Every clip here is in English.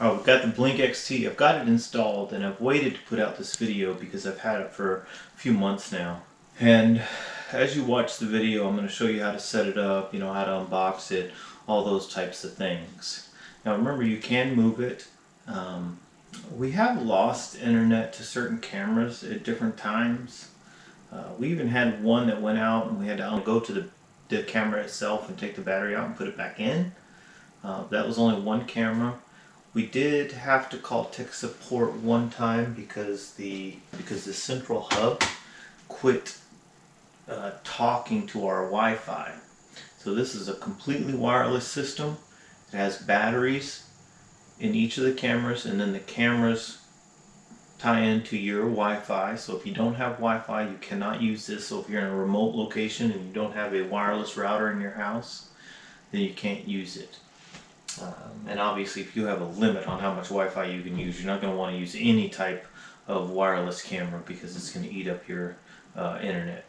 Oh, we've got the Blink XT. I've got it installed and I've waited to put out this video because I've had it for a few months now. And as you watch the video, I'm going to show you how to set it up, you know, how to unbox it, all those types of things. Now remember, you can move it. We have lost internet to certain cameras at different times. We even had one that went out and we had to go to the camera itself and take the battery out and put it back in. That was only one camera. We did have to call tech support one time because the central hub quit talking to our Wi-Fi. So this is a completely wireless system. It has batteries in each of the cameras, and then the cameras tie into your Wi-Fi. So if you don't have Wi-Fi, you cannot use this. So if you're in a remote location and you don't have a wireless router in your house, then you can't use it. And obviously, if you have a limit on how much Wi-Fi you can use, you're not going to want to use any type of wireless camera because it's going to eat up your internet.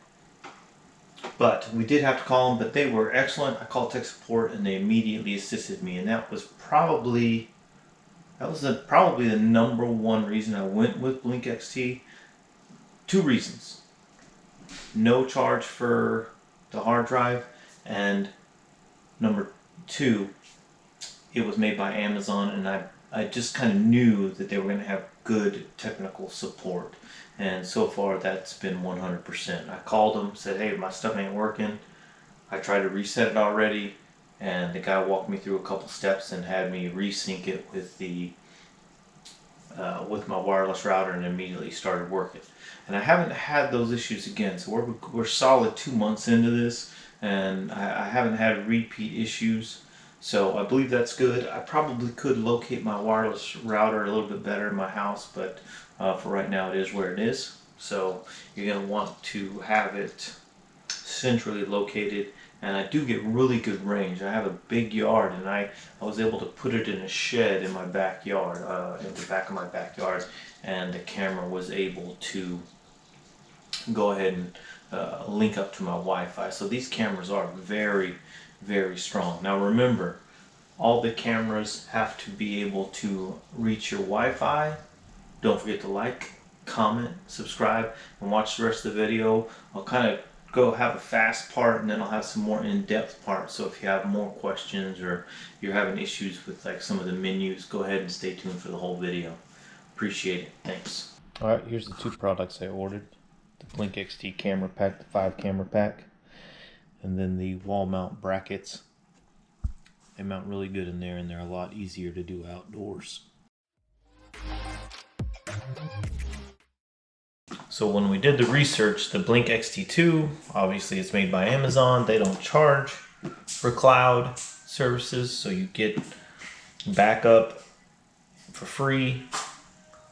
But we did have to call them, but they were excellent. I called tech support and they immediately assisted me, and that was probably the number one reason I went with Blink XT. Two reasons: no charge for the hard drive, and number two, it was made by Amazon, and I just kind of knew that they were going to have good technical support. And so far that's been 100%. I called them, said, hey, my stuff ain't working. I tried to reset it already, and the guy walked me through a couple steps and had me resync it with with my wireless router, and immediately started working. And I haven't had those issues again. So we're solid 2 months into this, and I haven't had repeat issues. So I believe that's good. I probably could locate my wireless router a little bit better in my house, but for right now it is where it is. So you're going to want to have it centrally located, and I do get really good range. I have a big yard, and I was able to put it in a shed in my backyard, in the back of my backyard, and the camera was able to go ahead and link up to my Wi-Fi. So these cameras are very, very strong. Now remember, all the cameras have to be able to reach your Wi-Fi. Don't forget to like, comment, subscribe, and watch the rest of the video. I'll kind of go have a fast part, and then I'll have some more in-depth parts. So if you have more questions or you're having issues with like some of the menus, go ahead and stay tuned for the whole video. Appreciate it. Thanks. Alright, here's the two products I ordered. The Blink XT camera pack, the 5 camera pack, and then the wall mount brackets. They mount really good in there, and they're a lot easier to do outdoors. So when we did the research, the Blink XT2, obviously it's made by Amazon. They don't charge for cloud services, so you get backup for free.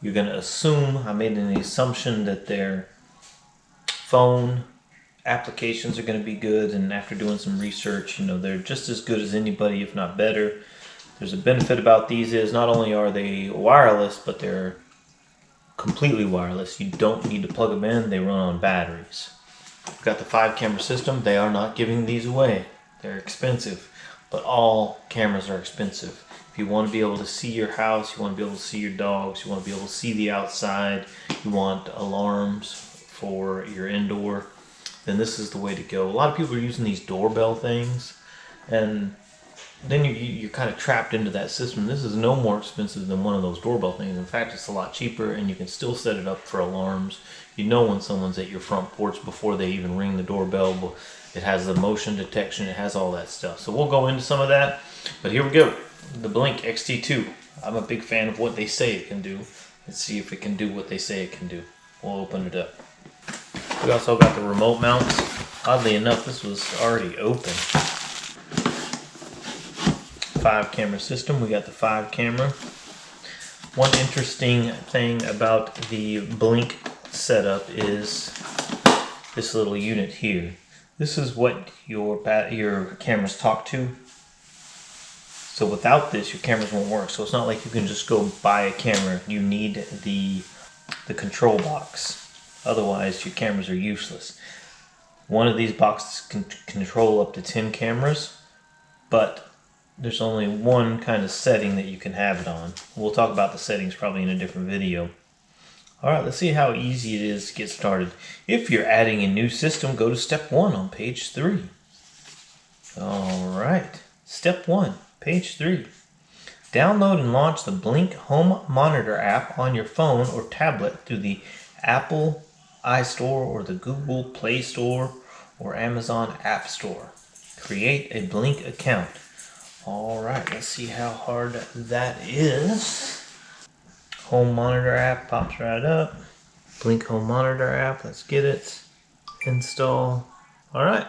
You're going to assume, I made an assumption that their phone applications are going to be good, and after doing some research, you know, they're just as good as anybody, if not better. There's a benefit about these is not only are they wireless, but they're completely wireless. You don't need to plug them in. They run on batteries. We've got the 5 camera system. They are not giving these away. They're expensive, but all cameras are expensive. If you want to be able to see your house, you want to be able to see your dogs, you want to be able to see the outside, you want alarms for your indoor, then this is the way to go. A lot of people are using these doorbell things, and then you're kind of trapped into that system. This is no more expensive than one of those doorbell things. In fact, it's a lot cheaper, and you can still set it up for alarms. You know when someone's at your front porch before they even ring the doorbell. It has the motion detection. It has all that stuff. So we'll go into some of that. But here we go. The Blink XT2. I'm a big fan of what they say it can do. Let's see if it can do what they say it can do. We'll open it up. We also got the remote mounts. Oddly enough, this was already open. 5 camera system. We got the 5 camera. One interesting thing about the Blink setup is this little unit here. This is what your cameras talk to. So without this, your cameras won't work. So it's not like you can just go buy a camera. You need the control box. Otherwise, your cameras are useless. One of these boxes can control up to 10 cameras, but there's only one kind of setting that you can have it on. We'll talk about the settings probably in a different video. Alright, let's see how easy it is to get started. If you're adding a new system, go to step 1 on page 3. Alright, step 1, page 3. Download and launch the Blink Home Monitor app on your phone or tablet through the Apple iStore or the Google Play Store or Amazon App Store. Create a Blink account. Alright, let's see how hard that is. Home Monitor app pops right up. Blink Home Monitor app, let's get it. Install. Alright,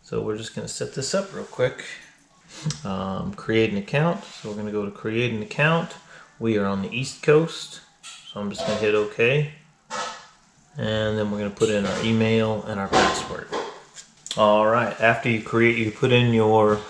so we're just going to set this up real quick. Create an account. So we're going to go to create an account. We are on the East Coast, so I'm just going to hit OK. And then we're going to put in our email and our password. Alright, after you put in your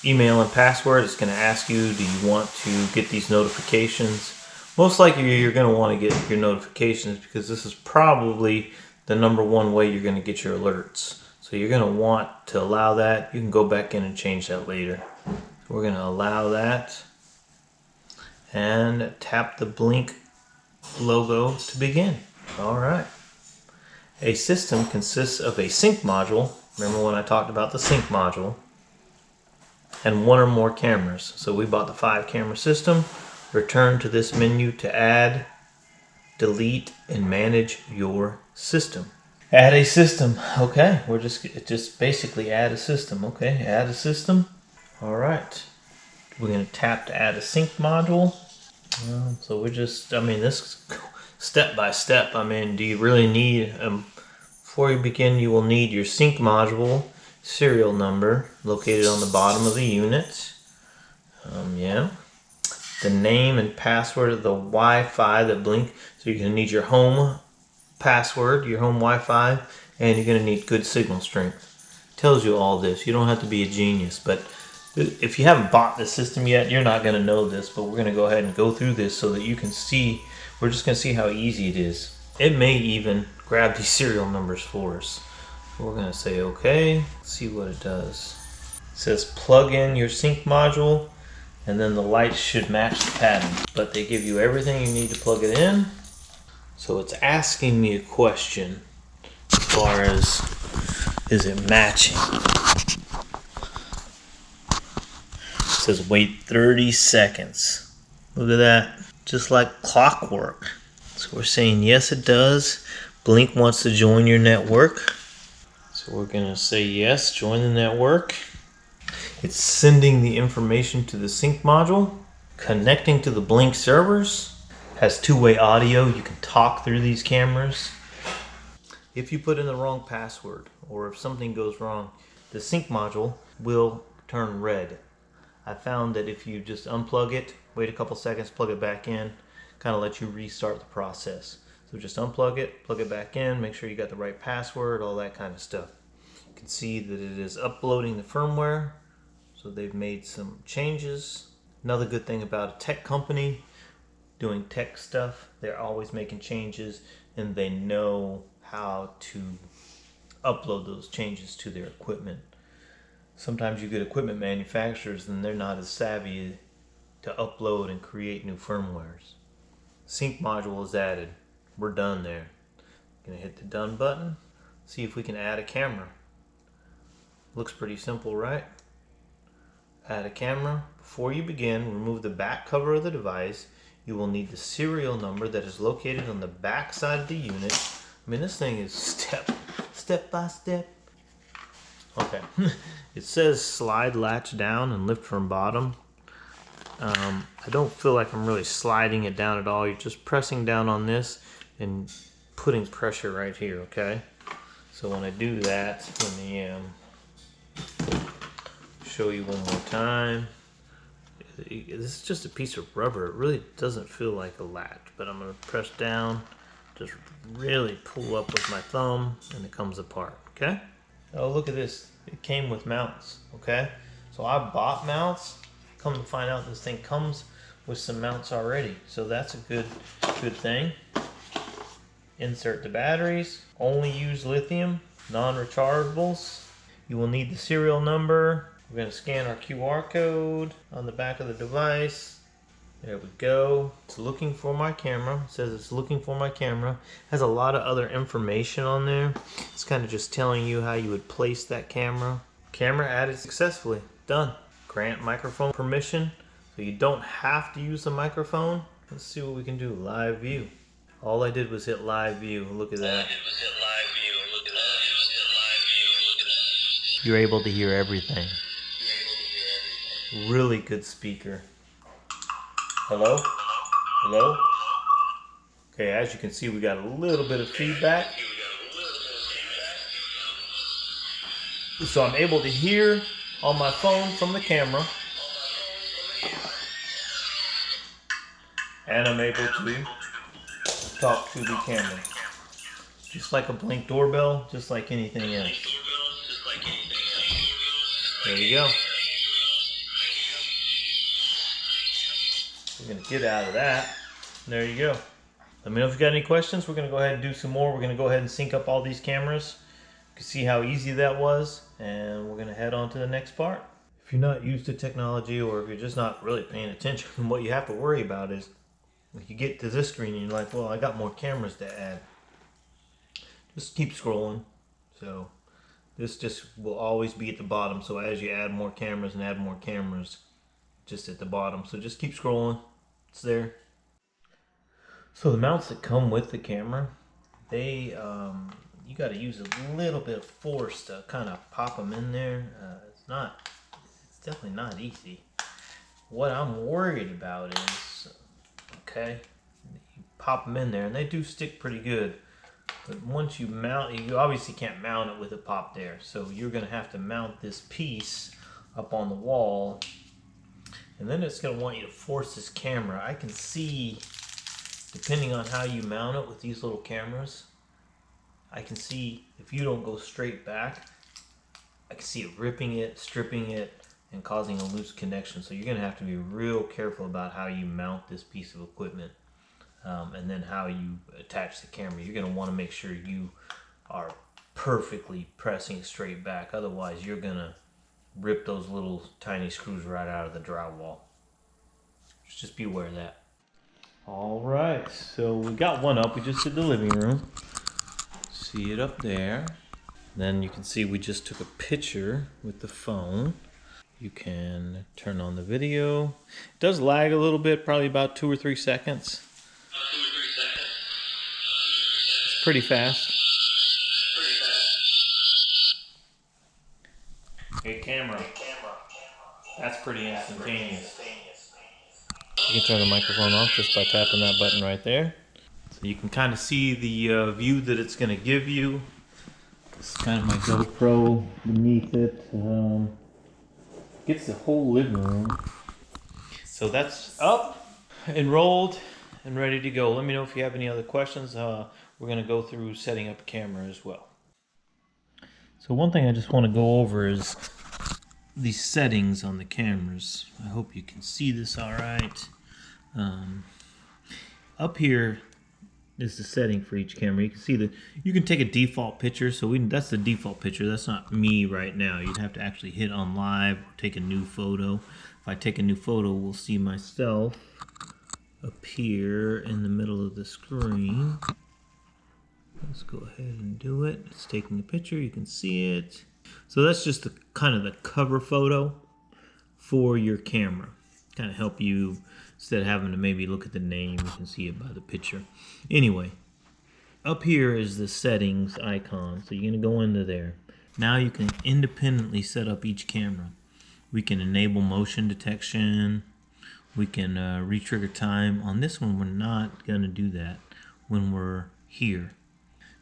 email and password, it's going to ask you, do you want to get these notifications? Most likely you're going to want to get your notifications because this is probably the #1 way you're going to get your alerts. So you're going to want to allow that. You can go back in and change that later. So we're going to allow that and tap the Blink logo to begin. Alright. A system consists of a sync module. Remember when I talked about the sync module? And 1 or more cameras. So we bought the 5-camera system. Return to this menu to add, delete, and manage your system. Add a system. Okay, we're just basically add a system. Okay, add a system. All right. We're going to tap to add a sync module. So we're just, this step by step. Do you really need, before you begin, you will need your sync module serial number located on the bottom of the unit. Yeah. The name and password of the Wi-Fi that Blink. So you're going to need your home password, your home Wi-Fi, and you're going to need good signal strength. Tells you all this. You don't have to be a genius, but if you haven't bought the system yet, you're not going to know this, but we're going to go ahead and go through this so that you can see. We're just going to see how easy it is. It may even grab these serial numbers for us. We're going to say OK. See what it does. It says plug in your sync module, and then the lights should match the pattern. But they give you everything you need to plug it in. So it's asking me a question as far as, is it matching? It says wait 30 seconds. Look at that. Just like clockwork. So we're saying yes, it does. Blink wants to join your network. So we're going to say yes, join the network. It's sending the information to the sync module, connecting to the Blink servers, has 2-way audio. You can talk through these cameras. If you put in the wrong password or if something goes wrong, the sync module will turn red. I found that if you just unplug it, wait a couple seconds, plug it back in, kind of let you restart the process. So just unplug it, plug it back in, make sure you got the right password, all that kind of stuff. You can see that it is uploading the firmware. So they've made some changes. Another good thing about a tech company doing tech stuff, they're always making changes and they know how to upload those changes to their equipment. Sometimes you get equipment manufacturers and they're not as savvy to upload and create new firmwares. Sync module is added. We're done there. Gonna hit the done button. See if we can add a camera. Looks pretty simple, right? Add a camera. Before you begin, remove the back cover of the device. You will need the serial number that is located on the back side of the unit. This thing is step by step. Okay. It says slide latch down and lift from bottom. I don't feel like I'm really sliding it down at all. You're just pressing down on this and putting pressure right here, okay? So when I do that, let me show you one more time. This is just a piece of rubber. It really doesn't feel like a latch, but I'm going to press down, just really pull up with my thumb, and it comes apart, okay? Oh, look at this. It came with mounts, okay? So I bought mounts. Come to find out, this thing comes with some mounts already. So that's a good thing. Insert the batteries. Only use lithium, non-rechargeables. You will need the serial number. We're going to scan our QR code on the back of the device. There we go. It's looking for my camera. It says it's looking for my camera. It has a lot of other information on there. It's kind of just telling you how you would place that camera. Camera added successfully. Done. Grant microphone permission. So you don't have to use the microphone. Let's see what we can do. Live view. All I did was hit live view. Look at that. You're able to hear everything. Really good speaker. Hello? Hello? Okay, as you can see, we got a little bit of feedback. So I'm able to hear on my phone from the camera. And I'm able to talk to the camera. Just like a Blink doorbell, just like anything else. There you go. We're going to get out of that. There you go. Let me know if you got any questions. We're going to go ahead and do some more. We're going to go ahead and sync up all these cameras. You can see how easy that was. And we're going to head on to the next part. If you're not used to technology, or if you're just not really paying attention, what you have to worry about is when you get to this screen and you're like, well, I got more cameras to add. Just keep scrolling. So this just will always be at the bottom. So as you add more cameras and add more cameras, just at the bottom. So just keep scrolling. It's there. So the mounts that come with the camera, they you got to use a little bit of force to kind of pop them in there. It's definitely not easy. What I'm worried about is, okay, you pop them in there and they do stick pretty good. But once you mount, you obviously can't mount it with a pop there. So you're going to have to mount this piece up on the wall. And then it's going to want you to force this camera. I can see, depending on how you mount it with these little cameras, I can see if you don't go straight back, I can see it ripping it, stripping it, and causing a loose connection. So you're going to have to be real careful about how you mount this piece of equipment. And then how you attach the camera. You're going to want to make sure you are perfectly pressing straight back. Otherwise, you're going to rip those little tiny screws right out of the drywall. Just be aware of that. Alright, so we got one up. We just did the living room. See it up there. Then you can see we just took a picture with the phone. You can turn on the video. It does lag a little bit, probably about 2 or 3 seconds. It's pretty fast. Hey camera, that's pretty instantaneous. You can turn the microphone off just by tapping that button right there. So you can kind of see the view that it's going to give you. This is kind of my GoPro beneath it. Gets the whole living room. So that's up, enrolled, and ready to go. Let me know if you have any other questions. We're going to go through setting up a camera as well. So one thing I just want to go over is these settings on the cameras. I hope you can see this all right. Up here is the setting for each camera. You can see that you can take a default picture. So that's the default picture. That's not me right now. You'd have to actually hit on live or take a new photo. If I take a new photo, we'll see myself appear in the middle of the screen. Let's go ahead and do it. It's taking a picture. You can see it. So that's just the kind of the cover photo for your camera. Kind of help you, instead of having to maybe look at the name, you can see it by the picture. Anyway, up here is the settings icon. So you're going to go into there. Now you can independently set up each camera. We can enable motion detection. We can re-trigger time. On this one, we're not going to do that when we're here.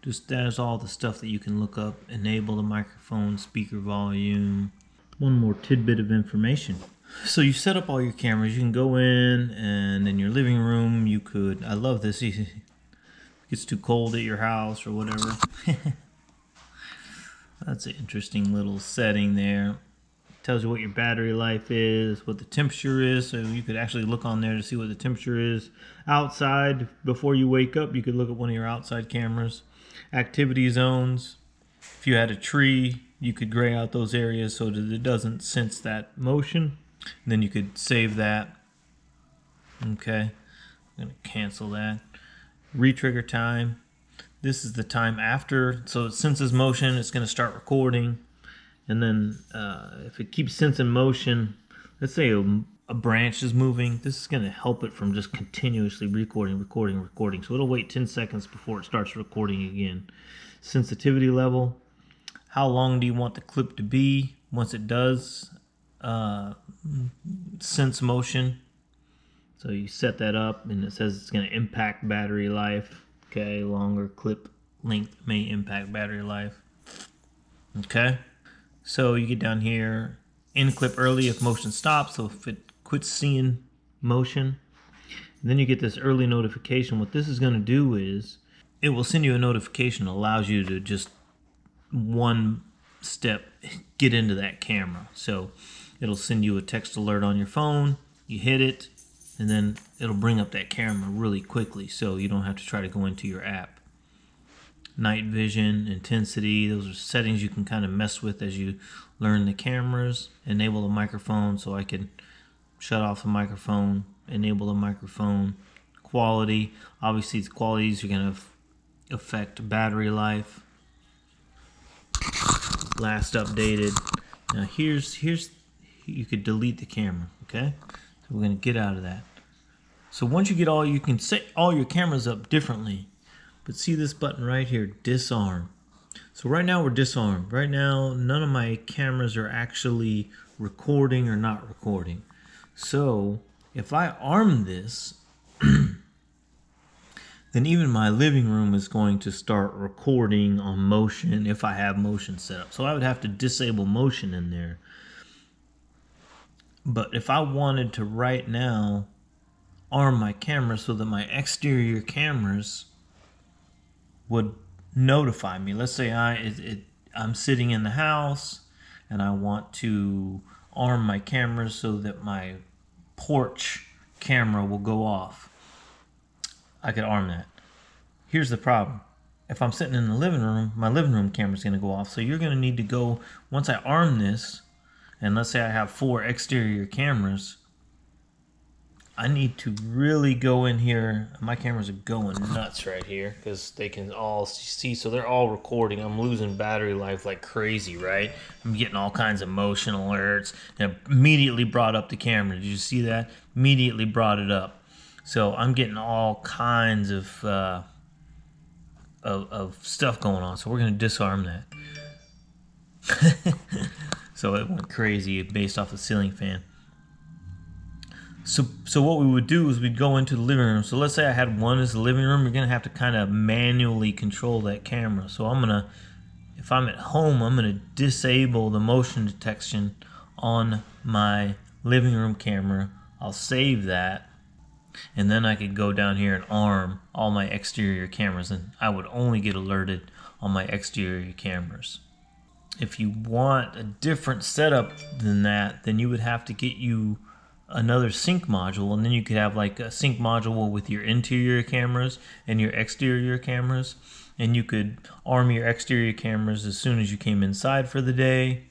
Just that is all the stuff that you can look up. Enable the microphone, speaker volume. One more tidbit of information. So you set up all your cameras. You can go in, and in your living room, you could, I love this. If it gets too cold at your house or whatever. That's an interesting little setting there. Tells you what your battery life is, what the temperature is, so you could actually look on there to see what the temperature is. Outside, before you wake up, you could look at one of your outside cameras. Activity zones. If you had a tree, you could gray out those areas so that it doesn't sense that motion. And then you could save that. Okay, I'm gonna cancel that. Retrigger time. This is the time after, so it senses motion, it's gonna start recording. And then if it keeps sensing motion, let's say a branch is moving, this is gonna help it from just continuously recording. So it'll wait 10 seconds before it starts recording again. Sensitivity level. How long do you want the clip to be once it does sense motion? So you set that up, and it says it's going to impact battery life. Okay, longer clip length may impact battery life. Okay, so you get down here, end clip early if motion stops. So if it quits seeing motion, and then you get this early notification. What this is going to do is it will send you a notification that allows you to just one step get into that camera. So it'll send you a text alert on your phone, you hit it, and then it'll bring up that camera really quickly, so you don't have to try to go into your app. Night vision, intensity, those are settings you can kind of mess with as you learn the cameras. Enable the microphone, so I can shut off the microphone, enable the microphone. Quality, obviously the qualities are going to affect battery life. Last updated. Now here's you could delete the camera. Okay, so we're going to get out of that. So once you get all, you can set all your cameras up differently. But see this button right here, disarm. So right now we're disarmed. Right now none of my cameras are actually recording or not recording. So if I arm this, then even my living room is going to start recording on motion if I have motion set up. So I would have to disable motion in there. But if I wanted to right now arm my camera so that my exterior cameras would notify me. Let's say I'm sitting in the house and I want to arm my cameras so that my porch camera will go off. I could arm that. Here's the problem. If I'm sitting in the living room, my living room camera is going to go off. So you're going to need to go, once I arm this, and let's say I have 4 exterior cameras, I need to really go in here. My cameras are going nuts right here because they can all see. So they're all recording. I'm losing battery life like crazy, right? I'm getting all kinds of motion alerts. And immediately brought up the camera. Did you see that? Immediately brought it up. So I'm getting all kinds of stuff going on. So we're going to disarm that. So it went crazy based off the ceiling fan. So what we would do is we'd go into the living room. So let's say I had one as the living room. You're going to have to kind of manually control that camera. So I'm going to, if I'm at home, I'm going to disable the motion detection on my living room camera. I'll save that. And then I could go down here and arm all my exterior cameras. And I would only get alerted on my exterior cameras. If you want a different setup than that, then you would have to get you another sync module, and then you could have like a sync module with your interior cameras and your exterior cameras, and you could arm your exterior cameras as soon as you came inside for the day,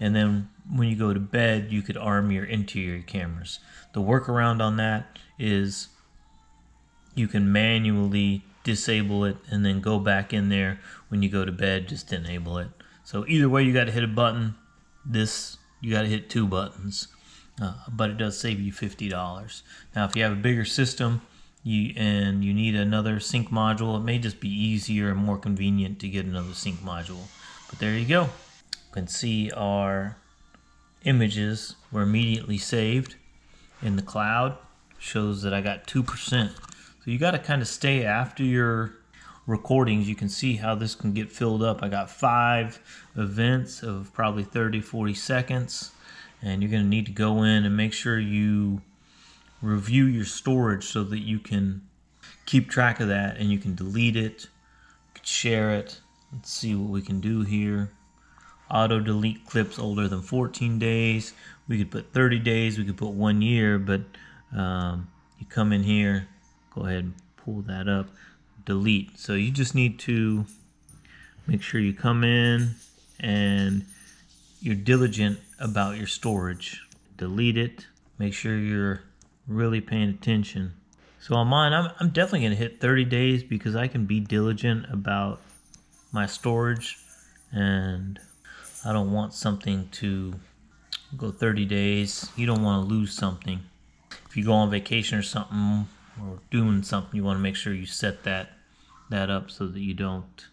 and then when you go to bed you could arm your interior cameras. The workaround on that is you can manually disable it and then go back in there when you go to bed, just enable it. So either way you got to hit a button. This you got to hit 2 buttons. But it does save you $50. Now, if you have a bigger system and you need another sync module, it may just be easier and more convenient to get another sync module. But there you go. You can see our images were immediately saved in the cloud. Shows that I got 2%. So you got to kind of stay after your recordings. You can see how this can get filled up. I got 5 events of probably 30-40 seconds. And you're going to need to go in and make sure you review your storage so that you can keep track of that and you can delete it, you can share it. Let's see what we can do here. Auto delete clips older than 14 days. We could put 30 days, we could put 1 year, but you come in here, go ahead and pull that up, delete. So you just need to make sure you come in and you're diligent about your storage. Delete it. Make sure you're really paying attention. So on mine, I'm definitely gonna hit 30 days because I can be diligent about my storage, and I don't want something to go 30 days. You don't want to lose something. If you go on vacation or something, or doing something, you want to make sure you set that up so that you don't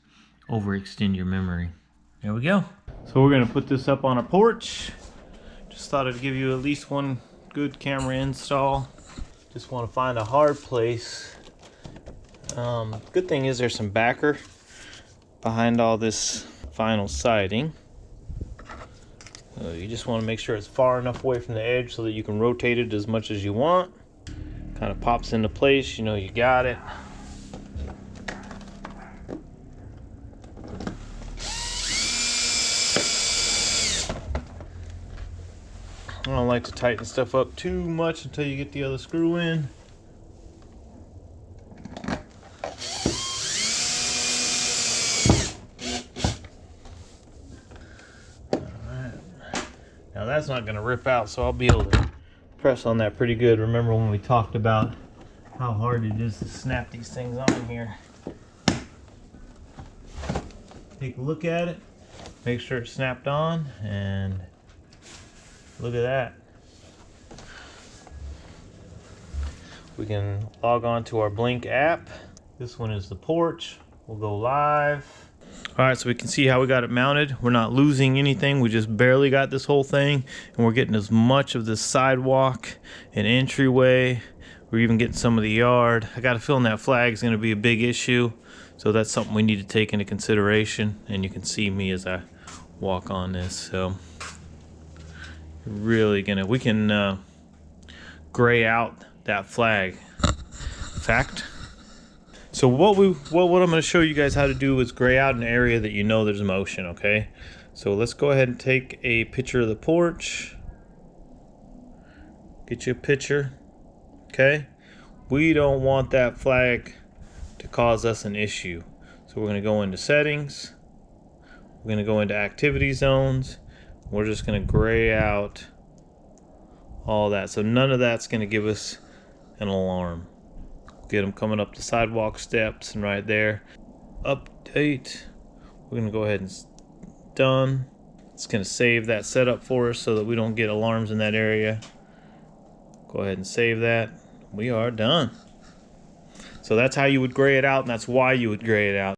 overextend your memory. There we go. So we're gonna put this up on our porch. Just thought I'd give you at least one good camera install. Just want to find a hard place. Good thing is there's some backer behind all this vinyl siding. You just want to make sure it's far enough away from the edge so that you can rotate it as much as you want. Kind of pops into place, you know you got it. I don't like to tighten stuff up too much until you get the other screw in. Now that's not going to rip out, so I'll be able to press on that pretty good. Remember when we talked about how hard it is to snap these things on here. Take a look at it, make sure it's snapped on, and look at that. We can log on to our Blink app. This one is the porch. We'll go live. All right, so we can see how we got it mounted. We're not losing anything. We just barely got this whole thing, and we're getting as much of this sidewalk and entryway. We're even getting some of the yard. I got a feeling that flag is going to be a big issue, so that's something we need to take into consideration. And you can see me as I walk on this. So really we can gray out that flag. Fact. So what I'm going to show you guys how to do is gray out an area that you know there's motion, okay? So let's go ahead and take a picture of the porch. Get you a picture, okay? We don't want that flag to cause us an issue. So we're going to go into settings. We're going to go into activity zones. We're just going to gray out all that. So none of that's going to give us an alarm. Get them coming up the sidewalk steps, and right there, update. We're gonna go ahead and done. It's gonna save that setup for us so that we don't get alarms in that area. Go ahead and save that. We are done. So that's how you would gray it out, and that's why you would gray it out.